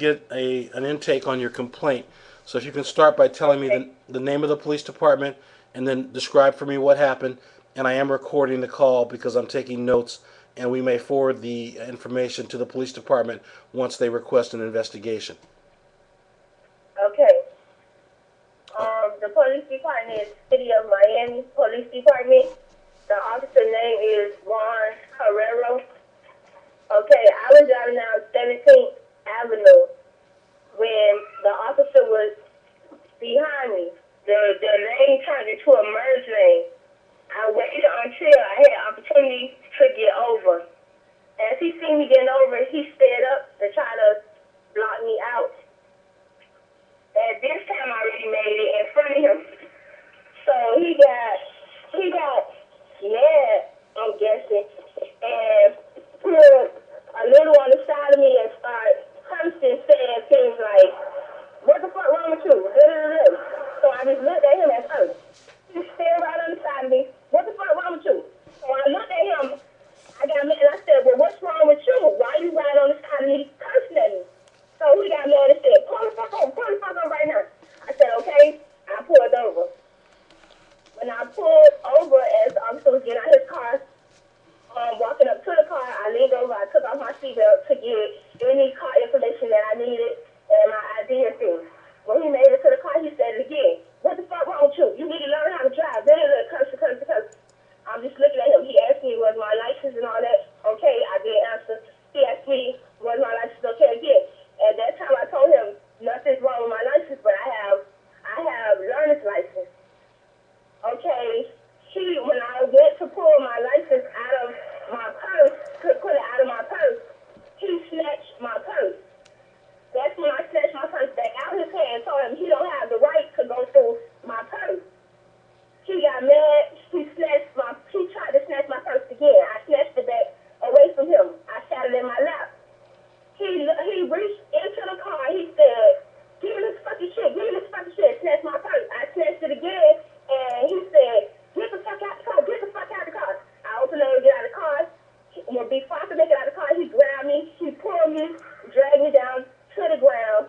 get an intake on your complaint. So if you can start by telling me Okay. the name of the police department and then describe for me what happened. And I am recording the call because I'm taking notes, and we may forward the information to the police department once they request an investigation. Okay. Oh, The police department is City of Miami Police Department. The officer name is Juan Herrera. Okay, I was driving down 17th Avenue when the officer was behind me. The lane turned into a merge lane. I waited until I had opportunity to get over. As he seen me getting over, he sped up to try to block me out. At this time, I already made it in front of him. So he got mad, I'm guessing, and put a little on the side of me and started cursing, saying things like, "What the fuck wrong with you?" So I just looked at him at first. He stared right on the side of me. "What the fuck wrong with you?" So I looked at him. I got mad and I said, "Well, what's wrong with you? Why you right on the side of me cursing at me?" So he got mad and said, pull the fuck up right now." I said, "Okay." I pulled over. When I pulled over, as the officer was getting out his car, walking up to the car, I leaned over, I took off my seatbelt to get any car information that I needed and my ID and things. When he made it to the car, he said it again. "What the fuck wrong with you? You need to learn how to drive." Then it curse. I'm just looking at him. He asked me, was my license and all that okay? I didn't answer. He asked me, was my license okay again? At that time, I told him nothing's wrong with my license, but I have learner's license. Okay. When I went to pull my license out of my purse, to pull it out of my purse, he snatched my purse. That's when I snatched my purse back out of his hand and told him he don't have the right to go through my purse. He got mad. He tried to snatch my purse again. I snatched it back away from him. I sat it in my lap. He reached into the car. He said, "Give me this fucking shit. Give me this fucking shit." Snatched my purse. I snatched it again, and he said, "Get the fuck out the car. Get the fuck out the car." I opened the door to get out of the car. Before I could make it out of the car, he grabbed me. He pulled me, dragged me down to the ground,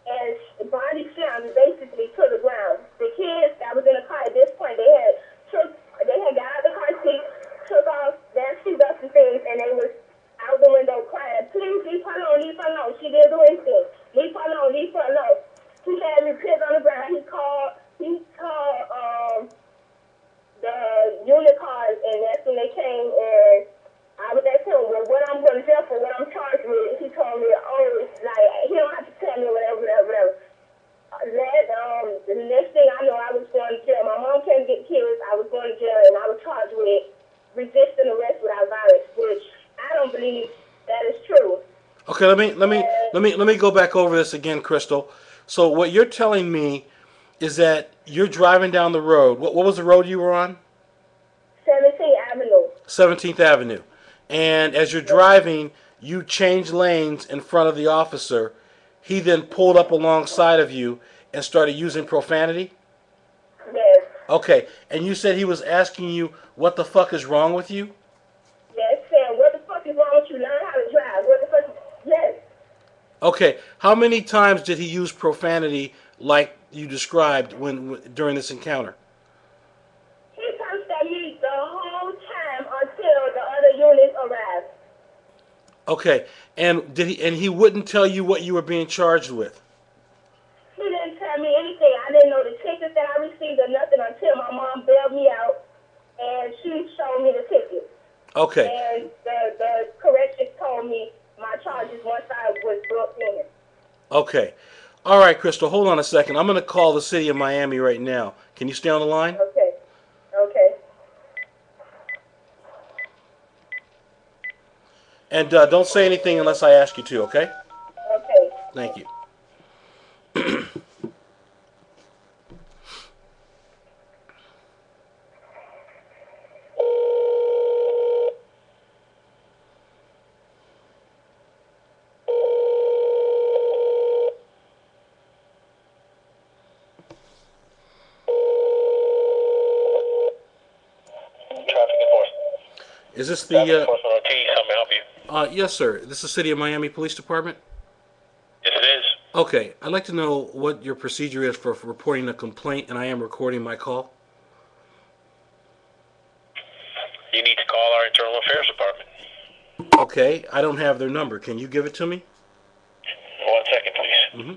and body slammed basically to the ground. The kids that was in the car at this point, they had got out the car seat, took off their seatbelts and things, and they was out the window crying, "Please leave her alone, leave her alone. She didn't do anything. Leave her alone, leave her alone." He had me pinned on the ground. He called the unit cars, and that's when they came, and I was asking him, "Well, what I'm going to jail for, what I'm charged with." He told me, "Oh, it's like, he don't have to tell me whatever. The next thing I know, I was going to jail. My mom came to get killed. I was going to jail, and I was charged with resisting arrest without violence, which I don't believe that is true. okay. Let me go back over this again, Crystal. So what you're telling me is that you're driving down the road. What was the road you were on? 17th Avenue. 17th Avenue. And as you're driving, you changed lanes in front of the officer. He then pulled up alongside of you and started using profanity? Yes. Okay. And you said he was asking you, what the fuck is wrong with you? Yes, Sam. What the fuck is wrong with you? Learn how to drive. What the fuck? Yes. Okay. How many times did he use profanity like you described during this encounter? He cursed at me the whole time until the other units arrived. Okay. And he wouldn't tell you what you were being charged with? He didn't tell me anything. I didn't know the tickets that I received or nothing until my mom bailed me out and she showed me the tickets. Okay. And the corrections told me my charges once I was booked in. Okay. All right, Crystal, hold on a second. I'm going to call the city of Miami right now. Can you stay on the line? Okay. Okay. And don't say anything unless I ask you to, okay? Okay. Thank you. Traffic enforcement. Is this Traffic the... enforcement OT, how may I help you? Yes, sir. This is the City of Miami Police Department? Yes, Okay, I'd like to know what your procedure is for reporting a complaint, and I am recording my call. You need to call our internal affairs department. Okay, I don't have their number. Can you give it to me? 1 second, please. Mm-hmm.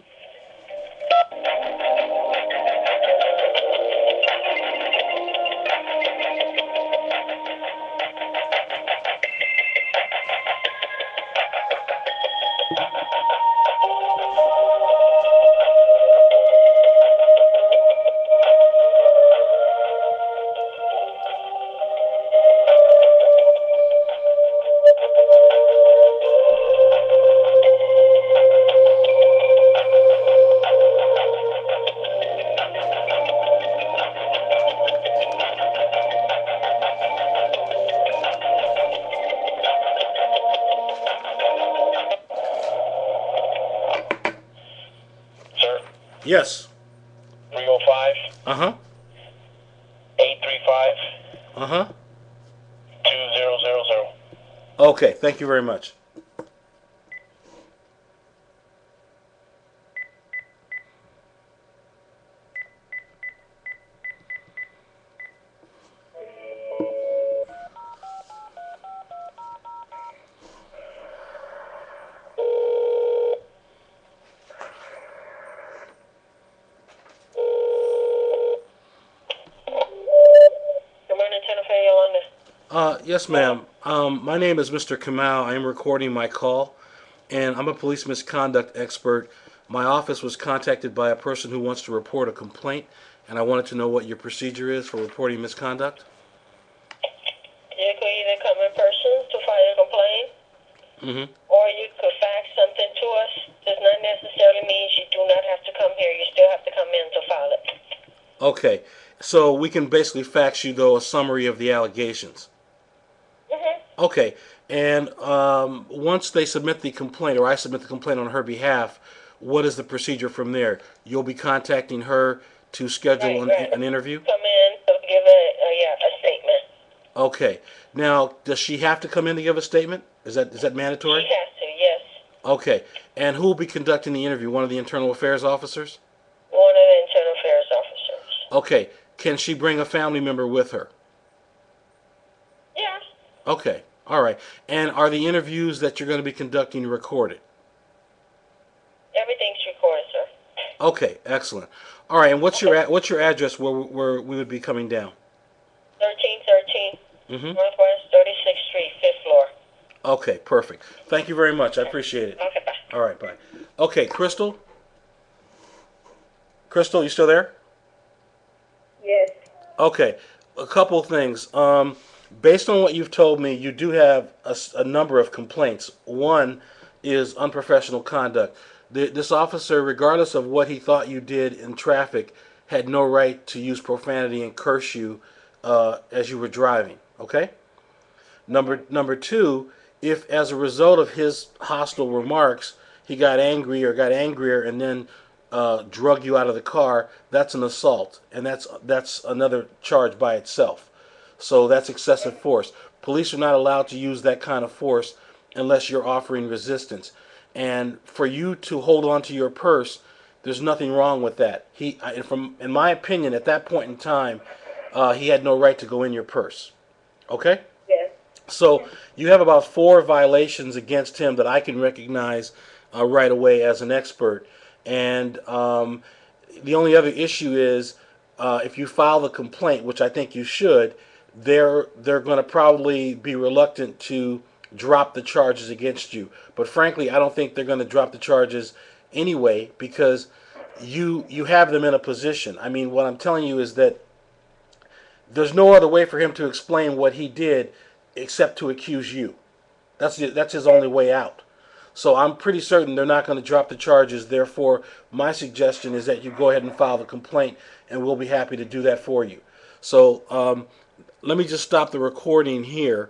Sir, Yes. 305 Uh-huh. 835 Uh-huh. 2000. Okay, thank you very much. Good morning, Jennifer Yolanda. Yes, ma'am. My name is Mr. Kamau. I am recording my call, and I'm a police misconduct expert. My office was contacted by a person who wants to report a complaint, and I wanted to know what your procedure is for reporting misconduct. You could either come in person to file a complaint, Mm-hmm. or you could fax something to us. Does not necessarily mean you do not have to come here. You still have to come in to file it. Okay, so we can basically fax you, though, a summary of the allegations. Okay, and once they submit the complaint, or I submit the complaint on her behalf, what is the procedure from there? You'll be contacting her to schedule an interview? Come in to give a statement. Okay. Now, does she have to come in to give a statement? Is that mandatory? She has to, yes. Okay. And who will be conducting the interview? One of the internal affairs officers? One of the internal affairs officers. Okay. Can she bring a family member with her? Yeah. Okay. All right. And are the interviews that you're going to be conducting recorded? Everything's recorded, sir. Okay. Excellent. All right. And what's your address where we would be coming down? 1313 Mm-hmm. Northwest 36th Street, 5th floor. Okay. Perfect. Thank you very much. I appreciate it. Okay, bye. All right. Bye. Okay. Crystal? Crystal, you still there? Yes. Okay, a couple of things. Based on what you've told me, you do have a number of complaints. One is unprofessional conduct. This officer, regardless of what he thought you did in traffic, had no right to use profanity and curse you as you were driving. Okay? Number two, if as a result of his hostile remarks, he got angry or got angrier and then drug you out of the car, that's an assault, and that's another charge by itself. So that's excessive force. Police are not allowed to use that kind of force unless you're offering resistance. And for you to hold on to your purse, there's nothing wrong with that. In my opinion, at that point in time, he had no right to go in your purse. Okay? Yes. So you have about 4 violations against him that I can recognize right away as an expert. And the only other issue is if you file the complaint, which I think you should, they're going to probably be reluctant to drop the charges against you. But frankly, I don't think they're going to drop the charges anyway because you have them in a position. I mean, what I'm telling you is that there's no other way for him to explain what he did except to accuse you. That's his only way out. So I'm pretty certain they're not going to drop the charges. Therefore, my suggestion is that you go ahead and file the complaint, and we'll be happy to do that for you. So let me just stop the recording here.